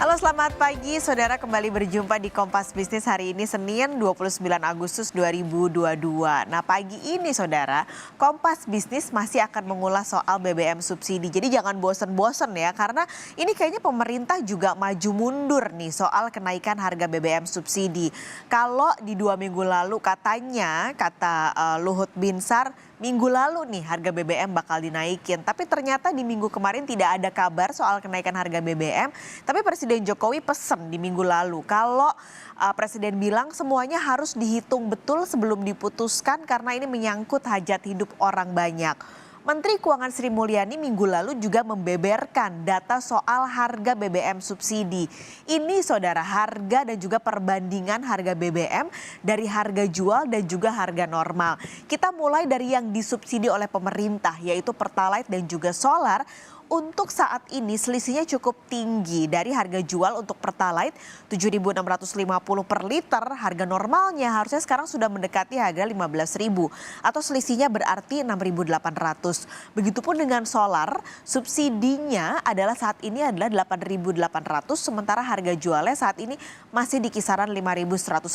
Halo selamat pagi, saudara kembali berjumpa di Kompas Bisnis hari ini Senin 29 Agustus 2022. Nah pagi ini saudara, Kompas Bisnis masih akan mengulas soal BBM subsidi. Jadi jangan bosen-bosen ya, karena ini kayaknya pemerintah juga maju mundur nih soal kenaikan harga BBM subsidi. Kalau di 2 minggu lalu katanya, kata Luhut Binsar, minggu lalu nih harga BBM bakal dinaikin. Tapi ternyata di minggu kemarin tidak ada kabar soal kenaikan harga BBM. Tapi Presiden Jokowi pesen di minggu lalu kalau Presiden bilang semuanya harus dihitung betul sebelum diputuskan karena ini menyangkut hajat hidup orang banyak. Menteri Keuangan Sri Mulyani minggu lalu juga membeberkan data soal harga BBM subsidi. Ini saudara, harga dan juga perbandingan harga BBM dari harga jual dan juga harga normal. Kita mulai dari yang disubsidi oleh pemerintah yaitu Pertalite dan juga solar. Untuk saat ini selisihnya cukup tinggi dari harga jual untuk Pertalite 7.650 per liter, harga normalnya harusnya sekarang sudah mendekati harga 15.000 atau selisihnya berarti 6.800. Begitupun dengan solar, subsidinya adalah saat ini adalah 8.800 sementara harga jualnya saat ini masih di kisaran 5.150.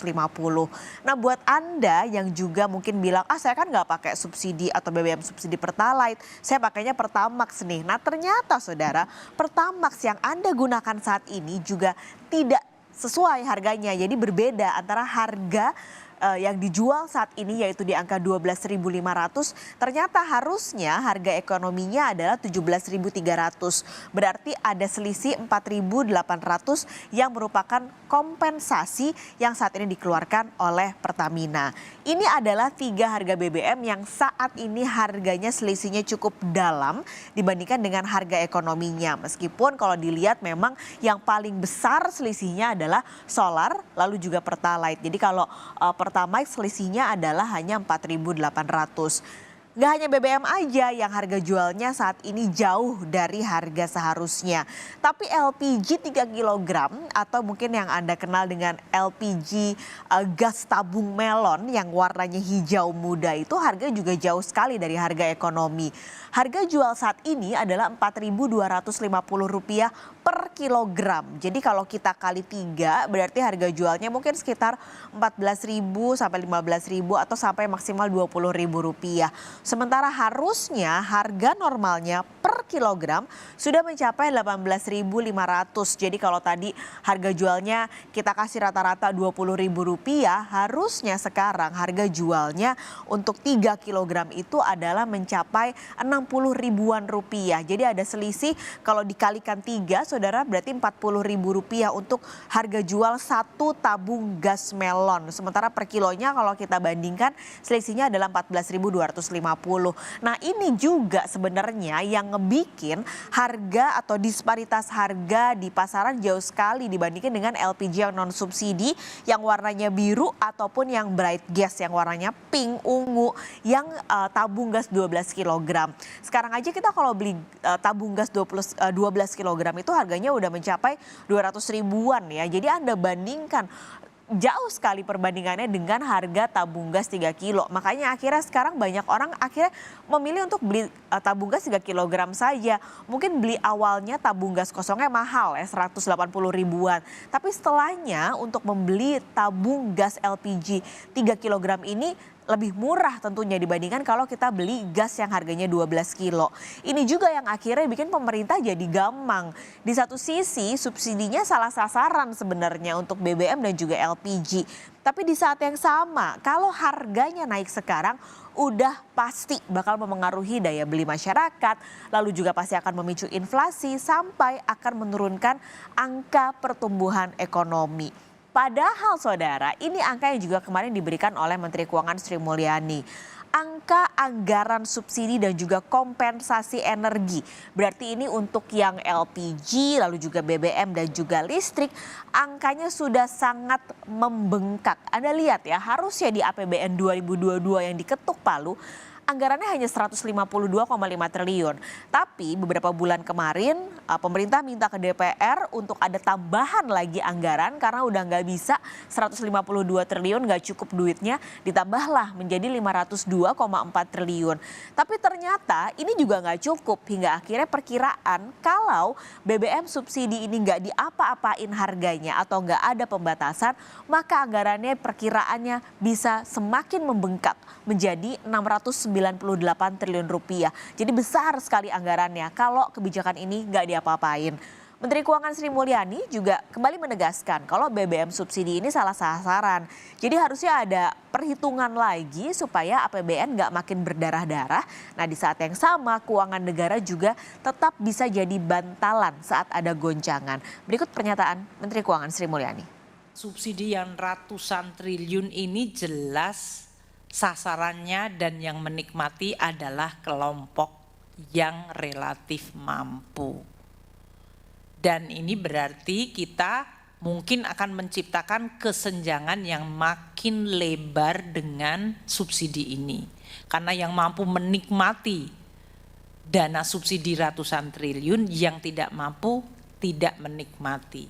Nah buat Anda yang juga mungkin bilang, saya kan nggak pakai subsidi atau BBM subsidi Pertalite, saya pakainya Pertamax nih. Nah ternyata saudara, Pertamax yang Anda gunakan saat ini juga tidak sesuai harganya. Jadi berbeda antara harga yang dijual saat ini yaitu di angka 12.500, ternyata harusnya harga ekonominya adalah 17.300. Berarti ada selisih 4.800 yang merupakan kompensasi yang saat ini dikeluarkan oleh Pertamina. Ini adalah 3 harga BBM yang saat ini harganya selisihnya cukup dalam dibandingkan dengan harga ekonominya. Meskipun kalau dilihat memang yang paling besar selisihnya adalah solar lalu juga Pertalite. Jadi kalau Pertamax selisihnya adalah hanya 4.800. Gak hanya BBM aja yang harga jualnya saat ini jauh dari harga seharusnya. Tapi LPG 3 kg atau mungkin yang Anda kenal dengan LPG gas tabung melon yang warnanya hijau muda itu harga juga jauh sekali dari harga ekonomi. Harga jual saat ini adalah Rp4.250 per kilogram. Jadi kalau kita kali 3 berarti harga jualnya mungkin sekitar 14.000 sampai 15.000 atau sampai maksimal Rp20.000. Sementara harusnya harga normalnya per kilogram sudah mencapai 18.500. Jadi kalau tadi harga jualnya kita kasih rata-rata Rp20.000, harusnya sekarang harga jualnya untuk 3 kilogram itu adalah mencapai 60 ribuan rupiah. Jadi ada selisih kalau dikalikan 3 saudara berarti Rp40.000 untuk harga jual 1 tabung gas melon. Sementara per kilonya kalau kita bandingkan selisihnya adalah 14.250. Nah ini juga sebenarnya yang ngebikin harga atau disparitas harga di pasaran jauh sekali dibandingkan dengan LPG yang non subsidi yang warnanya biru ataupun yang bright gas yang warnanya pink ungu yang tabung gas 12 kg. Sekarang aja kita kalau beli tabung gas 12 kg itu harganya udah mencapai 200 ribuan ya. Jadi Anda bandingkan jauh sekali perbandingannya dengan harga tabung gas 3 kilo. Makanya akhirnya sekarang banyak orang akhirnya memilih untuk beli tabung gas 3 kilogram saja. Mungkin beli awalnya tabung gas kosongnya mahal ya 180 ribuan. Tapi setelahnya untuk membeli tabung gas LPG 3 kilogram ini lebih murah tentunya dibandingkan kalau kita beli gas yang harganya 12 kilo. Ini juga yang akhirnya bikin pemerintah jadi gamang. Di satu sisi subsidinya salah sasaran sebenarnya untuk BBM dan juga LPG. Tapi di saat yang sama kalau harganya naik sekarang udah pasti bakal memengaruhi daya beli masyarakat. Lalu juga pasti akan memicu inflasi sampai akan menurunkan angka pertumbuhan ekonomi. Padahal saudara, ini angka yang juga kemarin diberikan oleh Menteri Keuangan Sri Mulyani. Angka anggaran subsidi dan juga kompensasi energi. Berarti ini untuk yang LPG, lalu juga BBM dan juga listrik, angkanya sudah sangat membengkak. Anda lihat ya, harusnya di APBN 2022 yang diketuk palu, anggarannya hanya 152,5 triliun. Tapi beberapa bulan kemarin pemerintah minta ke DPR untuk ada tambahan lagi anggaran karena udah nggak bisa 152 triliun, nggak cukup duitnya, ditambahlah menjadi 502,4 triliun. Tapi ternyata ini juga nggak cukup hingga akhirnya perkiraan kalau BBM subsidi ini nggak diapa-apain harganya atau nggak ada pembatasan, maka anggarannya perkiraannya bisa semakin membengkak menjadi 698 triliun rupiah. Jadi besar sekali anggarannya kalau kebijakan ini nggak diapa-apain. Menteri Keuangan Sri Mulyani juga kembali menegaskan kalau BBM subsidi ini salah sasaran. Jadi harusnya ada perhitungan lagi supaya APBN nggak makin berdarah-darah. Nah di saat yang sama keuangan negara juga tetap bisa jadi bantalan saat ada goncangan. Berikut pernyataan Menteri Keuangan Sri Mulyani. Subsidi yang ratusan triliun ini jelas sasarannya dan yang menikmati adalah kelompok yang relatif mampu. Dan ini berarti kita mungkin akan menciptakan kesenjangan yang makin lebar dengan subsidi ini. Karena yang mampu menikmati dana subsidi ratusan triliun, yang tidak mampu tidak menikmati.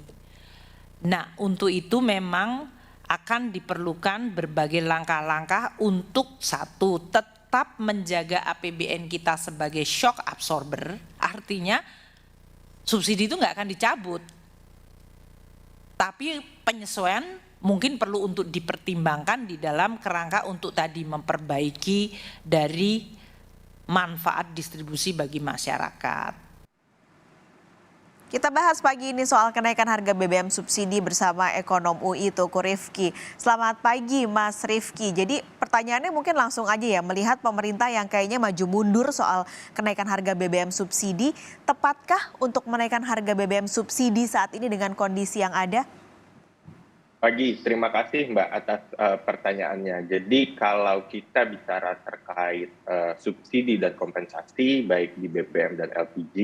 Nah, untuk itu memang akan diperlukan berbagai langkah-langkah untuk satu, tetap menjaga APBN kita sebagai shock absorber, artinya subsidi itu nggak akan dicabut, tapi penyesuaian mungkin perlu untuk dipertimbangkan di dalam kerangka untuk tadi memperbaiki dari manfaat distribusi bagi masyarakat. Kita bahas pagi ini soal kenaikan harga BBM subsidi bersama ekonom UI Teuku Rifki. Selamat pagi Mas Rifki. Jadi pertanyaannya mungkin langsung aja ya, melihat pemerintah yang kayaknya maju mundur soal kenaikan harga BBM subsidi, tepatkah untuk menaikkan harga BBM subsidi saat ini dengan kondisi yang ada? Pagi, terima kasih Mbak atas pertanyaannya. Jadi kalau kita bicara terkait subsidi dan kompensasi baik di BBM dan LPG,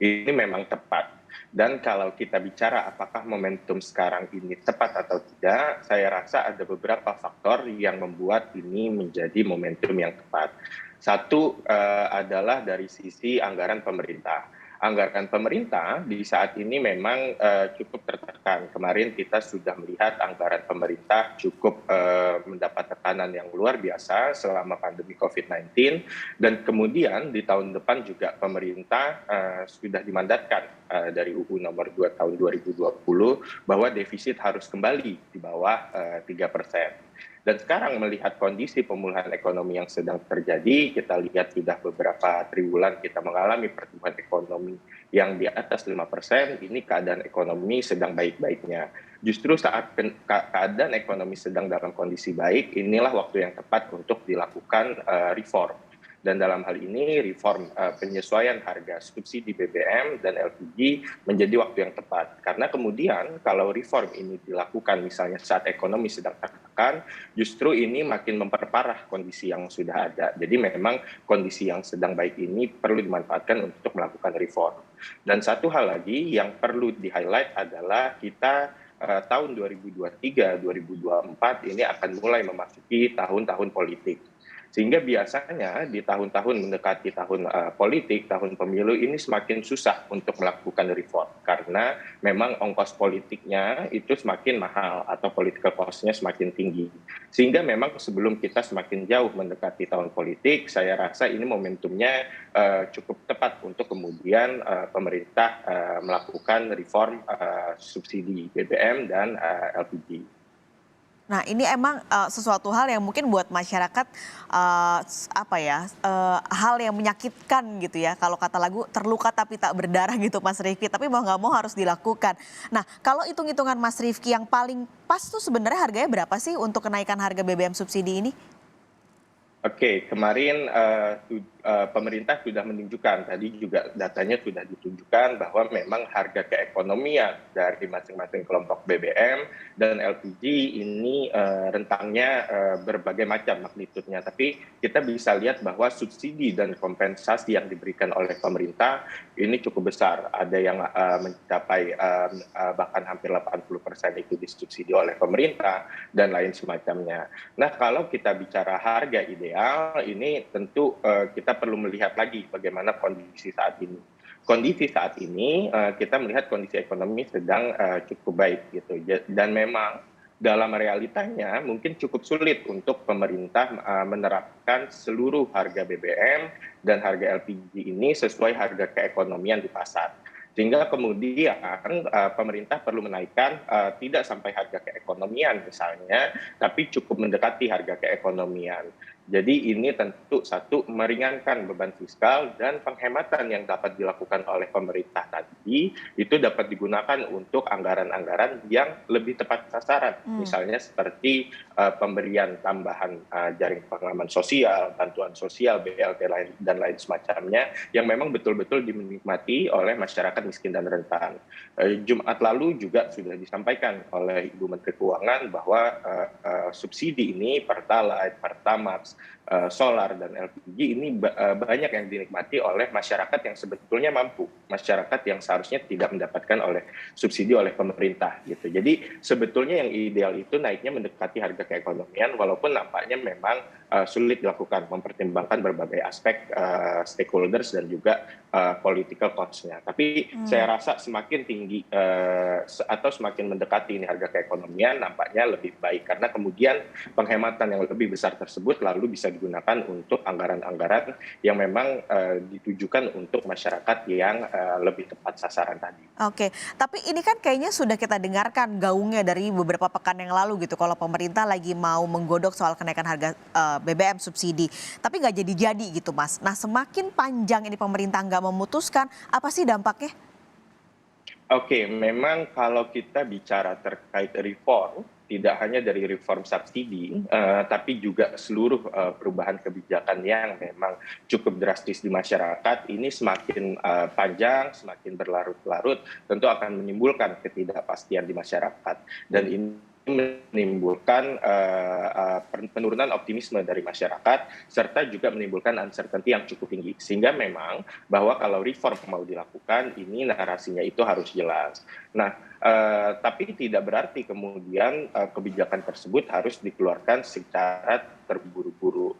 ini memang tepat. Dan kalau kita bicara apakah momentum sekarang ini tepat atau tidak, saya rasa ada beberapa faktor yang membuat ini menjadi momentum yang tepat. Satu adalah dari sisi anggaran pemerintah. Anggaran pemerintah di saat ini memang cukup tertekan. Kemarin kita sudah melihat anggaran pemerintah cukup mendapat tekanan yang luar biasa selama pandemi COVID-19. Dan kemudian di tahun depan juga pemerintah sudah dimandatkan dari UU nomor 2 tahun 2020 bahwa defisit harus kembali di bawah 3%. Dan sekarang melihat kondisi pemulihan ekonomi yang sedang terjadi, kita lihat sudah beberapa triwulan kita mengalami pertumbuhan ekonomi yang di atas 5%, ini keadaan ekonomi sedang baik-baiknya. Justru saat keadaan ekonomi sedang dalam kondisi baik, inilah waktu yang tepat untuk dilakukan reform. Dan dalam hal ini reform penyesuaian harga subsidi BBM dan LPG menjadi waktu yang tepat. Karena kemudian kalau reform ini dilakukan misalnya saat ekonomi sedang tertekan, justru ini makin memperparah kondisi yang sudah ada. Jadi memang kondisi yang sedang baik ini perlu dimanfaatkan untuk melakukan reform. Dan satu hal lagi yang perlu di-highlight adalah kita tahun 2023-2024 ini akan mulai memasuki tahun-tahun politik. Sehingga biasanya di tahun-tahun mendekati tahun politik, tahun pemilu ini semakin susah untuk melakukan reform. Karena memang ongkos politiknya itu semakin mahal atau political cost-nya semakin tinggi. Sehingga memang sebelum kita semakin jauh mendekati tahun politik, saya rasa ini momentumnya cukup tepat untuk kemudian pemerintah melakukan reform subsidi BBM dan LPG. Nah ini emang sesuatu hal yang mungkin buat masyarakat hal yang menyakitkan gitu ya. Kalau kata lagu terluka tapi tak berdarah gitu Mas Rifki. Tapi mau nggak mau harus dilakukan. Nah kalau hitung-hitungan Mas Rifki yang paling pas tuh sebenarnya harganya berapa sih untuk kenaikan harga BBM subsidi ini? Oke, kemarin pemerintah sudah menunjukkan, tadi juga datanya sudah ditunjukkan bahwa memang harga keekonomian dari masing-masing kelompok BBM dan LPG ini rentangnya berbagai macam magnitudenya. Tapi kita bisa lihat bahwa subsidi dan kompensasi yang diberikan oleh pemerintah ini cukup besar. Ada yang mencapai bahkan hampir 80% itu disubsidi oleh pemerintah dan lain semacamnya. Nah, kalau kita bicara harga ideal, ideal, ini tentu kita perlu melihat lagi bagaimana kondisi saat ini. Kondisi saat ini kita melihat kondisi ekonomi sedang cukup baik gitu, dan memang dalam realitanya mungkin cukup sulit untuk pemerintah menerapkan seluruh harga BBM dan harga LPG ini sesuai harga keekonomian di pasar. Sehingga kemudian pemerintah perlu menaikkan tidak sampai harga keekonomian misalnya, tapi cukup mendekati harga keekonomian. Jadi ini tentu satu meringankan beban fiskal dan penghematan yang dapat dilakukan oleh pemerintah tadi itu dapat digunakan untuk anggaran-anggaran yang lebih tepat sasaran. Misalnya seperti pemberian tambahan jaring pengaman sosial, bantuan sosial, BLT dan lain semacamnya yang memang betul-betul dinikmati oleh masyarakat miskin dan rentan. Jumat lalu juga sudah disampaikan oleh Ibu Menteri Keuangan bahwa subsidi ini Pertalite, Pertamax, solar dan LPG ini banyak yang dinikmati oleh masyarakat yang sebetulnya mampu, masyarakat yang seharusnya tidak mendapatkan oleh subsidi oleh pemerintah gitu. Jadi sebetulnya yang ideal itu naiknya mendekati harga keekonomian, walaupun nampaknya memang sulit dilakukan, mempertimbangkan berbagai aspek stakeholders dan juga political cost-nya. Tapi saya rasa semakin tinggi atau semakin mendekati ini harga keekonomian nampaknya lebih baik, karena kemudian penghematan yang lebih besar tersebut lalu bisa digunakan untuk anggaran-anggaran yang memang ditujukan untuk masyarakat yang lebih tepat sasaran tadi. Oke, tapi ini kan kayaknya sudah kita dengarkan gaungnya dari beberapa pekan yang lalu gitu. Kalau pemerintah lagi mau menggodok soal kenaikan harga BBM subsidi, tapi nggak jadi-jadi gitu Mas. Nah semakin panjang ini pemerintah nggak memutuskan, apa sih dampaknya? Oke, memang kalau kita bicara terkait reform, tidak hanya dari reform subsidi, tapi juga seluruh perubahan kebijakan yang memang cukup drastis di masyarakat, ini semakin panjang, semakin berlarut-larut, tentu akan menimbulkan ketidakpastian di masyarakat. Dan ini menimbulkan penurunan optimisme dari masyarakat, serta juga menimbulkan uncertainty yang cukup tinggi. Sehingga memang bahwa kalau reform mau dilakukan, ini narasinya itu harus jelas. Nah, tapi tidak berarti kemudian kebijakan tersebut harus dikeluarkan secara terburu-buru.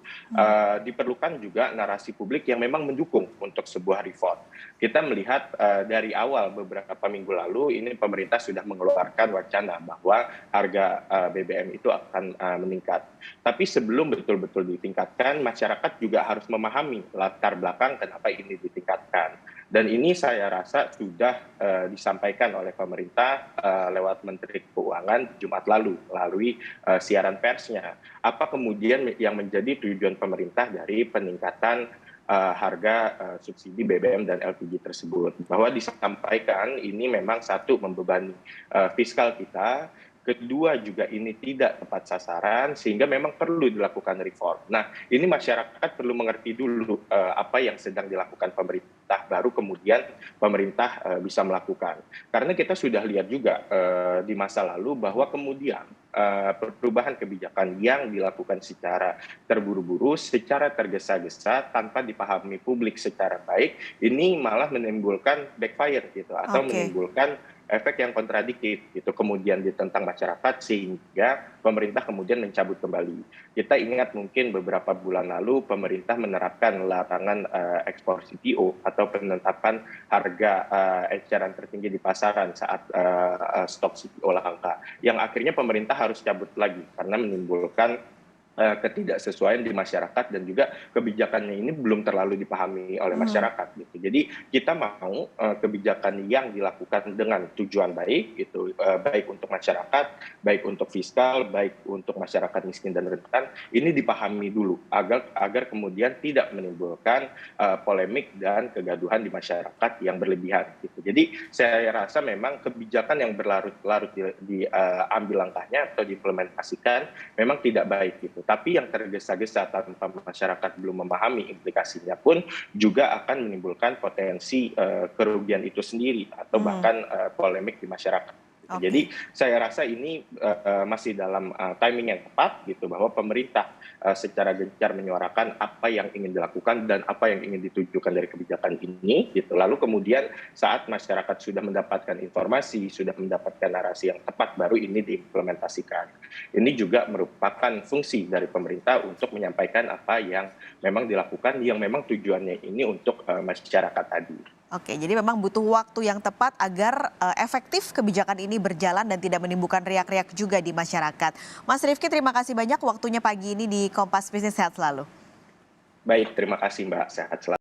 Diperlukan juga narasi publik yang memang mendukung untuk sebuah reform. Kita melihat dari awal beberapa minggu lalu ini pemerintah sudah mengeluarkan wacana bahwa harga BBM itu akan meningkat. Tapi sebelum betul-betul ditingkatkan, masyarakat juga harus memahami latar belakang kenapa ini ditingkatkan. Dan ini saya rasa sudah disampaikan oleh pemerintah lewat Menteri Keuangan Jumat lalu melalui siaran persnya. Apa kemudian yang menjadi tujuan pemerintah dari peningkatan harga subsidi BBM dan LPG tersebut? Bahwa disampaikan ini memang satu membebani fiskal kita, kedua juga ini tidak tepat sasaran sehingga memang perlu dilakukan reform. Nah, ini masyarakat perlu mengerti dulu apa yang sedang dilakukan pemerintah, baru kemudian pemerintah bisa melakukan. Karena kita sudah lihat juga di masa lalu bahwa kemudian perubahan kebijakan yang dilakukan secara terburu-buru, secara tergesa-gesa, tanpa dipahami publik secara baik, ini malah menimbulkan backfire gitu, atau menimbulkan efek yang kontradiktif gitu, kemudian ditentang masyarakat sehingga pemerintah kemudian mencabut kembali. Kita ingat mungkin beberapa bulan lalu pemerintah menerapkan larangan ekspor CPO atau penetapan harga eceran tertinggi di pasaran saat stok CPO langka, yang akhirnya pemerintah harus cabut lagi karena menimbulkan ketidaksesuaian di masyarakat, dan juga kebijakannya ini belum terlalu dipahami oleh masyarakat gitu. Jadi kita mau kebijakan yang dilakukan dengan tujuan baik gitu, baik untuk masyarakat, baik untuk fiskal, baik untuk masyarakat miskin dan rentan, ini dipahami dulu agar kemudian tidak menimbulkan polemik dan kegaduhan di masyarakat yang berlebihan gitu. Jadi saya rasa memang kebijakan yang berlarut-larut diambil langkahnya atau diimplementasikan memang tidak baik gitu. Tapi yang tergesa-gesa tanpa masyarakat belum memahami implikasinya pun juga akan menimbulkan potensi kerugian itu sendiri atau bahkan polemik di masyarakat. Oke. Jadi saya rasa ini masih dalam timing yang tepat gitu, bahwa pemerintah secara gencar menyuarakan apa yang ingin dilakukan dan apa yang ingin ditujukan dari kebijakan ini gitu. Lalu kemudian saat masyarakat sudah mendapatkan informasi, sudah mendapatkan narasi yang tepat, baru ini diimplementasikan. Ini juga merupakan fungsi dari pemerintah untuk menyampaikan apa yang memang dilakukan, yang memang tujuannya ini untuk masyarakat tadi. Oke, jadi memang butuh waktu yang tepat agar efektif kebijakan ini berjalan dan tidak menimbulkan riak-riak juga di masyarakat. Mas Rifki, terima kasih banyak waktunya pagi ini di Kompas Bisnis. Sehat selalu. Baik, terima kasih Mbak. Sehat selalu.